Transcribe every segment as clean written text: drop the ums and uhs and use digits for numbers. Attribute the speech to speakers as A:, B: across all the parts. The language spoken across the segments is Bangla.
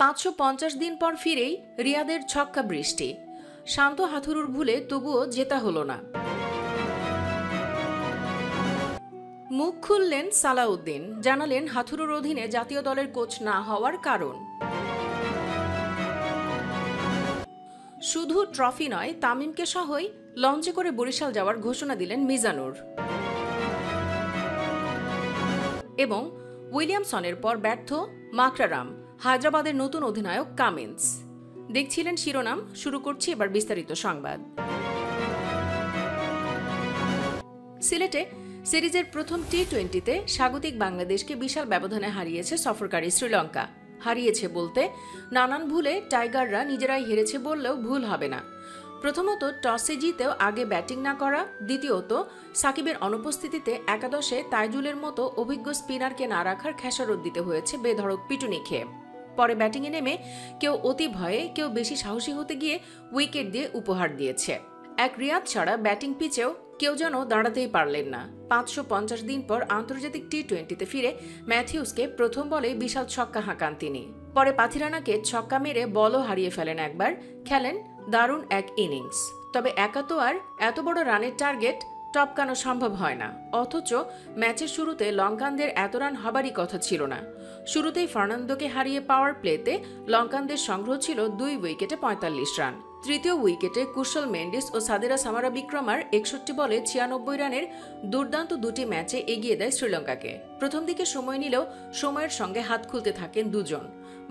A: 550 দিন পর ফিরেই রিয়াদের ছক্কা বৃষ্টি। শান্ত হাথুরুর ভুলে তবুও জেতা হলো না। মুখ খুললেন সালাউদ্দিন, জানালেন হাথুরুর অধীনে জাতীয় দলের কোচ না হওয়ার কারণ। শুধু ট্রফি নয়, তামিমকে সহই লঞ্চে করে বরিশাল যাওয়ার ঘোষণা দিলেন মিজানুর। এবং উইলিয়ামসনের পর ব্যর্থ মাকরারাম, হায়দ্রাবাদের নতুন অধিনায়ক কামিন্স। দেখছিলেন শিরোনাম, শুরু করছি এবার বিস্তারিত সংবাদ। সিলেটে সিরিজের প্রথম টি-20তে স্বাগতিক বাংলাদেশকে বিশাল ব্যবধানে হারিয়েছে সফরকারী শ্রীলঙ্কা। হারিয়েছে বলতে নানান ভুলে টাইগাররা নিজেরাই হেরেছে বললেও ভুল হবে না। প্রথমত টসে জিতেও আগে ব্যাটিং না করা, দ্বিতীয়ত সাকিবের অনুপস্থিতিতে একাদশে তাইজুলের মতো অভিজ্ঞ স্পিনারকে না রাখার খেসারত দিতে হয়েছে বেধড়ক পিটুনি খেয়ে। পরে ব্যাটিংয়ে নেমে কেউ অতি ভয়ে, কেউ বেশি সাহসী হতে গিয়ে উইকেট দিয়ে উপহার দিয়েছে। এক রিয়াদ ছাড়া ব্যাটিং পিচেও কেউ যেন দাঁড়াতেই পারলেন না। 550 দিন পর আন্তর্জাতিক টি-20তে ফিরে ম্যাথিউসকে প্রথম বলে বিশাল ছক্কা হাঁকান তিনি। পরে পাথিরানাকে ছক্কা মেরে বলও হারিয়ে ফেলেন একবার, খেলেন দারুণ এক ইনিংস। তবে একা তো আর এত বড় রানের টার্গেট টপকানো সম্ভব হয় না। অথচ ম্যাচের শুরুতে লঙ্কানদের এত রান হবারই কথা ছিল না। শুরুতেই ফার্নান্দোকে হারিয়ে পাওয়ার প্লেতে লঙ্কানদের সংগ্রহ ছিল 2 উইকেটে 45 রান। তৃতীয় উইকেটে কুশল মেন্ডিস ও সাদেরা সামারাবিক্রমার 61 বলে 96 রানের দুর্দান্ত দুটি ম্যাচে এগিয়ে দেয় শ্রীলঙ্কাকে। প্রথম দিকে সময় নিলেও সময়ের সঙ্গে হাত খুলতে থাকেন দুজন।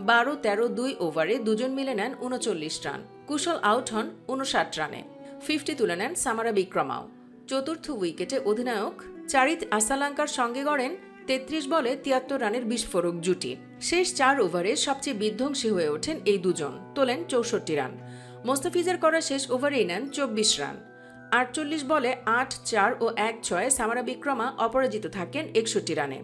A: 12-13-2 ওভারে দুজন মিলে নেন 39 রান। কুশল আউট হন 59 রানে। 50 তুলে নেন সামারাবিক্রমাও। চতুর্থ উইকেটে অধিনায়ক চারিত আসালাঙ্কার সঙ্গে গড়েন 33 বলে 73 রানের বিস্ফোরক জুটি। শেষ 4 ওভারে সবচেয়ে বিধ্বংসী হয়ে ওঠেন এই দুজন, তোলেন 64 রান। মোস্তাফিজের করা শেষ ওভারেই নেন 24 রান। 48 বলে 8-4 ও 1-6 সামারাবিক্রমা অপরাজিত থাকেন 61 রানে।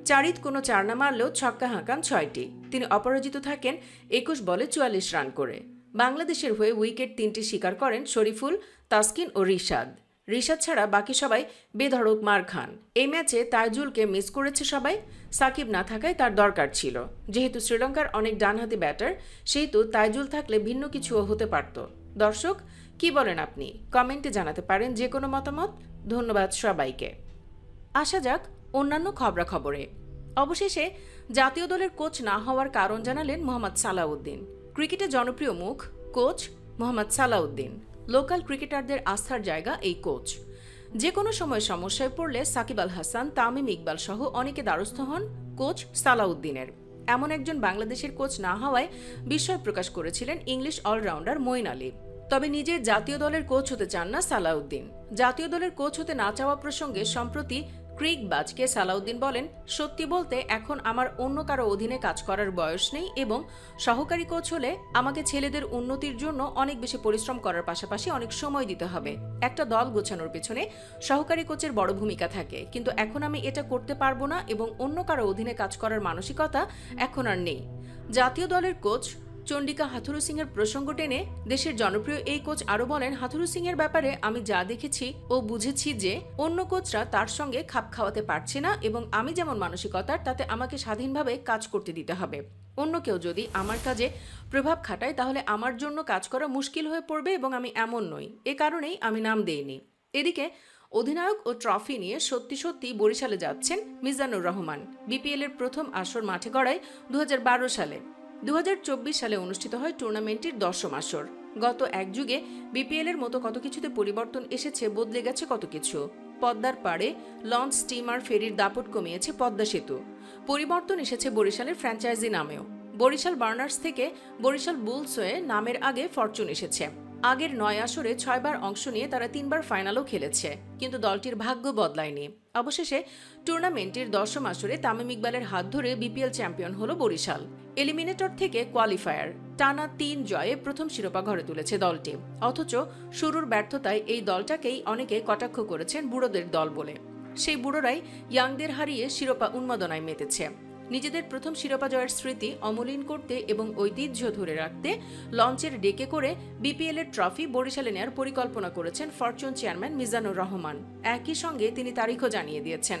A: চারিত কোনো 4 না মারলেও ছক্কা হাঁকান 6টি। তিনি অপরাজিত থাকেন 21 বলে 44 রান করে। বাংলাদেশের হয়ে উইকেট 3টি শিকার করেন শরীফুল, তাসকিন ও রিশাদ। রিশাদ ছাড়া বাকি সবাই বেধড়ক মার খান। এই ম্যাচে তাইজুলকে মিস করেছে সবাই। সাকিব না থাকায় তার দরকার ছিল। যেহেতু শ্রীলঙ্কার অনেক ডানহাতি ব্যাটার, সেহেতু তাইজুল থাকলে ভিন্ন কিছুও হতে পারত। দর্শক, কি বলেন আপনি? কমেন্টে জানাতে পারেন যে কোনো মতামত। ধন্যবাদ সবাইকে। আসা যাক অন্যান্য খবরাখবরে। অবশেষে জাতীয় দলের কোচ না হওয়ার কারণ জানালেন মোহাম্মদ সালাউদ্দিন। ক্রিকেটে জনপ্রিয় মুখ কোচ মোহাম্মদ সালাউদ্দিন। লোকাল ক্রিকেটারদের আস্থার জায়গা এই কোচ। যে কোনো সময় সমস্যায় পড়লে সাকিব আল হাসান, তামিম ইকবাল সহ অনেকে দ্বারস্থ হন কোচ সালাউদ্দিনের। এমন একজন বাংলাদেশের কোচ না হওয়ায় বিস্ময় প্রকাশ করেছিলেন ইংলিশ অলরাউন্ডার মঈন আলী। তবে নিজের জাতীয় দলের কোচ হতে চান না সালাউদ্দিন। জাতীয় দলের কোচ হতে না চাওয়া প্রসঙ্গে সম্প্রতি ক্রিক বাজকে সালাউদ্দিন বলেন, সত্যি বলতে এখন আমার অন্য কারো অধীনে কাজ করার বয়স নেই এবং সহকারী কোচ হলে আমাকে ছেলেদের উন্নতির জন্য অনেক বেশি পরিশ্রম করার পাশাপাশি অনেক সময় দিতে হবে। একটা দল গোছানোর পেছনে সহকারী কোচের বড় ভূমিকা থাকে, কিন্তু এখন আমি এটা করতে পারবো না এবং অন্য কারো অধীনে কাজ করার মানসিকতা এখন আর নেই। জাতীয় দলের কোচ চন্ডিকা হাথুরু সিং এর প্রসঙ্গ টেনে দেশের জনপ্রিয় এই কোচ আরো বলেন, হাথুরু সিং এর ব্যাপারে আমি যা দেখেছি ও বুঝেছি যে অন্য কোচরা তার সঙ্গে খাপ খাওয়াতে পারছে না এবং আমি যেমন মানসিকতার, তাতে আমাকে স্বাধীনভাবে কাজ করতে দিতে হবে। অন্য কেউ যদি আমার কাজে প্রভাব খাটায় তাহলে আমার জন্য কাজ করা মুশকিল হয়ে পড়বে এবং আমি এমন নই। এ কারণেই আমি নাম দেইনি। এদিকে অধিনায়ক ও ট্রফি নিয়ে সত্যি সত্যি বরিশালে যাচ্ছেন মিজানুর রহমান। বিপিএল এর প্রথম আসর মাঠে গড়ায় 2012 সালে। 2024 সালে অনুষ্ঠিত হয় টুর্নামেন্টের 10ম আসর। গত এক যুগে বিপিএল এর মতো কত কিছুতে পরিবর্তন এসেছে, বদলে গেছে কত কিছু। পদ্মার পাড়ে লঞ্চ, স্টিমার, ফেরির দাপট কমিয়েছে পদ্মা সেতু। পরিবর্তন এসেছে বরিশালের ফ্র্যাঞ্চাইজি নামেও। বরিশাল বার্নার্স থেকে বরিশাল বুলস হয়ে নামের আগে ফরচুন এসেছে। আগের 9 আসরে 6 বার অংশ নিয়ে তারা 3 বার ফাইনালও খেলেছে, কিন্তু দলটির ভাগ্য বদলায়নি। অবশেষে টুর্নামেন্টের 10ম আসরে তামিম ইকবালের হাত ধরে বিপিএল চ্যাম্পিয়ন হলো বরিশাল। এলিমিনেটর থেকে কোয়ালিফায়ার, টানা 3 জয়ে প্রথম শিরোপা ঘরে তুলেছে দলটি। অথচ শুরুর ব্যর্থতায় এই দলটাকেই অনেকে কটাক্ষ করেছেন বুড়োদের দল বলে। সেই বুড়োরাই ইয়াংদের হারিয়ে শিরোপা উন্মাদনায় মেতেছে। নিজেদের প্রথম শিরোপা জয়ের স্মৃতি অমলিন করতে এবং ঐতিহ্য ধরে রাখতে লঞ্চের ডেকে করে বিপিএল এর ট্রফি বরিশালে নেয়ার পরিকল্পনা করেছেন ফরচুন চেয়ারম্যান মিজানুর রহমান। একই সঙ্গে তিনি তারিখও জানিয়ে দিয়েছেন।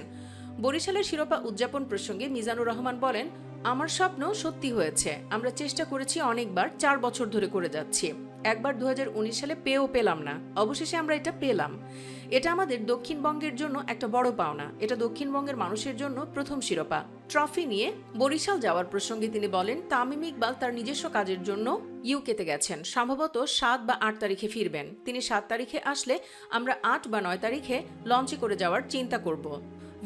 A: বরিশালের শিরোপা উদযাপন প্রসঙ্গে মিজানুর রহমান বলেন, আমার স্বপ্ন সত্যি হয়েছে। আমরা চেষ্টা করেছি অনেকবার, 4 বছর ধরে করে যাচ্ছি। একবার 2019 সালে পেলাম না, অবশেষে আমরা এটা পেলাম। এটা আমাদের দক্ষিণবঙ্গের জন্য একটা বড় পাওনা। এটা দক্ষিণবঙ্গের মানুষের জন্য প্রথম শিরোপা। ট্রফি নিয়ে বরিশাল যাওয়ার প্রসঙ্গে তিনি বলেন, তামিম ইকবাল তার নিজস্ব কাজের জন্য ইউকেতে গেছেন। সম্ভবত 7 বা 8 তারিখে ফিরবেন। তিনি 7 তারিখে আসলে আমরা 8 বা 9 তারিখে লঞ্চে করে যাওয়ার চিন্তা করব।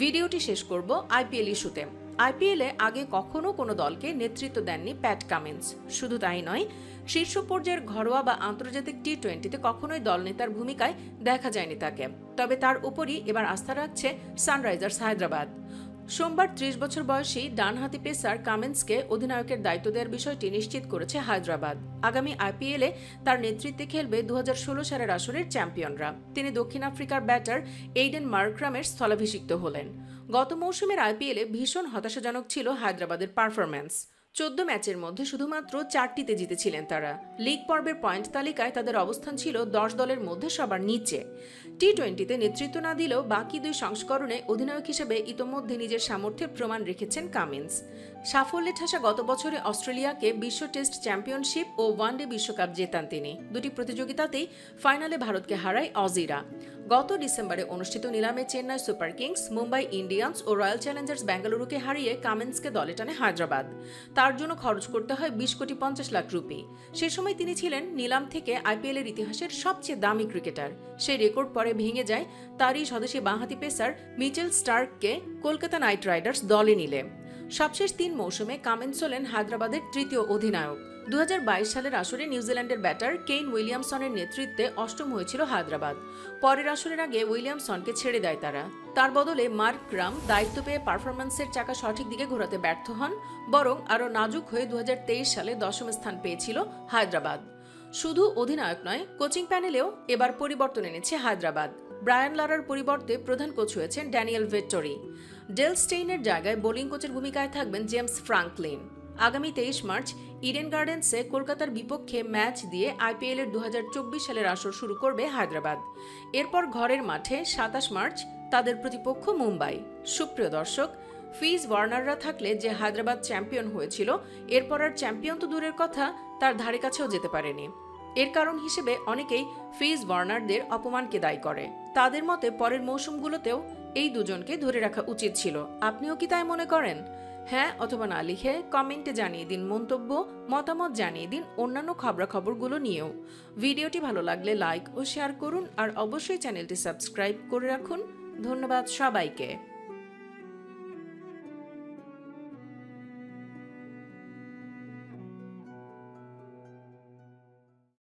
A: ভিডিওটি শেষ করব আইপিএল ইস্যুতে। আইপিএলে আগে কখনো কোনো দলকে নেতৃত্ব দেননি প্যাট কামিন্স। শুধু তাই নয়, শীর্ষ পর্যায়ের ঘরোয়া বা আন্তর্জাতিক টি-20তে কখনোই দলনেতার ভূমিকায় দেখা যায়নি তাকে। তবে তার উপরই এবার আস্থা রাখছে সানরাইজার্স হায়দ্রাবাদ। সোমবার 30 বছর বয়সী ডানহাতি পেসার কামিন্সকে অধিনায়কের দায়িত্ব দেওয়ার বিষয়টি নিশ্চিত করেছে হায়দ্রাবাদ। আগামী আইপিএলে তার নেতৃত্বে খেলবে 2016 সালের আসরের চ্যাম্পিয়নরা। তিনি দক্ষিণ আফ্রিকার ব্যাটার এইডেন মার্ক্রামের স্থলাভিষিক্ত হলেন। গত মৌসুমের আইপিএলে ভীষণ হতাশাজনক ছিল হায়দ্রাবাদের পারফরম্যান্স। 14 ম্যাচের মধ্যে শুধুমাত্র 4টিতে জিতেছিলেন তারা। লিগ পর্বের পয়েন্ট তালিকায় তাদের অবস্থান ছিল 10 দলের মধ্যে সবার নিচে। টি-20তে নেতৃত্ব না দিলেও বাকি 2 সংস্করণে অধিনায়ক হিসেবে ইতোমধ্যে নিজের সামর্থ্যের প্রমাণ রেখেছেন কামিন্স। সাফল্যে ঠাসা গত বছরে অস্ট্রেলিয়াকে বিশ্ব টেস্ট চ্যাম্পিয়নশিপ ও ওয়ানডে বিশ্বকাপ জেতান তিনি। 2টি প্রতিযোগিতাতেই ফাইনালে ভারতকে হারায় অজিরা। গত ডিসেম্বরে অনুষ্ঠিত নিলামে Chennai Super Kings, Mumbai Indians ও রয়্যাল চ্যালেঞ্জার্স বেঙ্গালুরুকে হারিয়ে কামিন্সকে দলে টানে হায়দ্রাবাদ। তার জন্য খরচ করতে হয় 20,50,00,000 রুপি। সে সময় তিনি ছিলেন নিলাম থেকে আইপিএলের ইতিহাসের সবচেয়ে দামি ক্রিকেটার। সেই রেকর্ড পরে ভেঙে যায় তারই স্বদেশী বাঁহাতি পেসার মিচেল স্টার্ককে কলকাতা নাইট রাইডার্স দলে নিলে। সবশেষ 3 মৌসুমে কামিন্স হলেন হায়দ্রাবাদের তৃতীয় অধিনায়ক। 2022 সালের আসরে নিউজিল্যান্ডের ব্যাটার কেইন উইলিয়ামসনের নেতৃত্বে অষ্টম হয়েছিল হায়দ্রাবাদ। পরের আসরের আগে উইলিয়ামসনকে ছেড়ে দেয় তারা। তার বদলে মার্ক গ্রাম দায়িত্ব পেয়ে পারফরম্যান্সের চাকা সঠিক দিকে ঘোরাতে ব্যর্থ হন। বরং আরও নাজুক হয়ে 2023 সালে 10ম স্থান পেয়েছিল হায়দ্রাবাদ। শুধু অধিনায়ক নয়, কোচিং প্যানেলেও এবার পরিবর্তন এনেছে হায়দ্রাবাদ। ব্রায়ান লারার পরিবর্তে প্রধান কোচ হয়েছেন ড্যানিয়েল ভেট্টরি। ডেল স্টেইনের জায়গায় বোলিং কোচের ভূমিকায় থাকবেন জেমস ফ্রাঙ্কলিন। আগামী 23 মার্চ ইডেন গার্ডেন্সে কলকাতার বিপক্ষে ম্যাচ দিয়ে আইপিএলের 2024 সালের আসর শুরু করবে হায়দ্রাবাদ। এরপর ঘরের মাঠে 27 মার্চ তাদের প্রতিপক্ষ মুম্বাই। সুপ্রিয় দর্শক, ফিজ ওয়ার্নাররা থাকলে যে হায়দ্রাবাদ চ্যাম্পিয়ন হয়েছিল, এরপর আর চ্যাম্পিয়ন তো দূরের কথা, তার ধারে কাছেও যেতে পারেনি। এর কারণ হিসেবে অনেকেই ফিজ ওয়ার্নারদের অপমানকে দায়ী করে। তাদের মতে পরের মৌসুমগুলোতেও এই দুজনকে ধরে রাখা উচিত ছিল। আপনিও কি তাই মনে করেন? হ্যাঁ অথবা না লিখে কমেন্টে জানিয়ে দিন মন্তব্য, মতামত জানিয়ে দিন অন্যান্য খবরাখবরগুলো নিয়েও। ভিডিওটি ভালো লাগলে লাইক ও শেয়ার করুন আর অবশ্যই চ্যানেলটি সাবস্ক্রাইব করে রাখুন। ধন্যবাদ সবাইকে।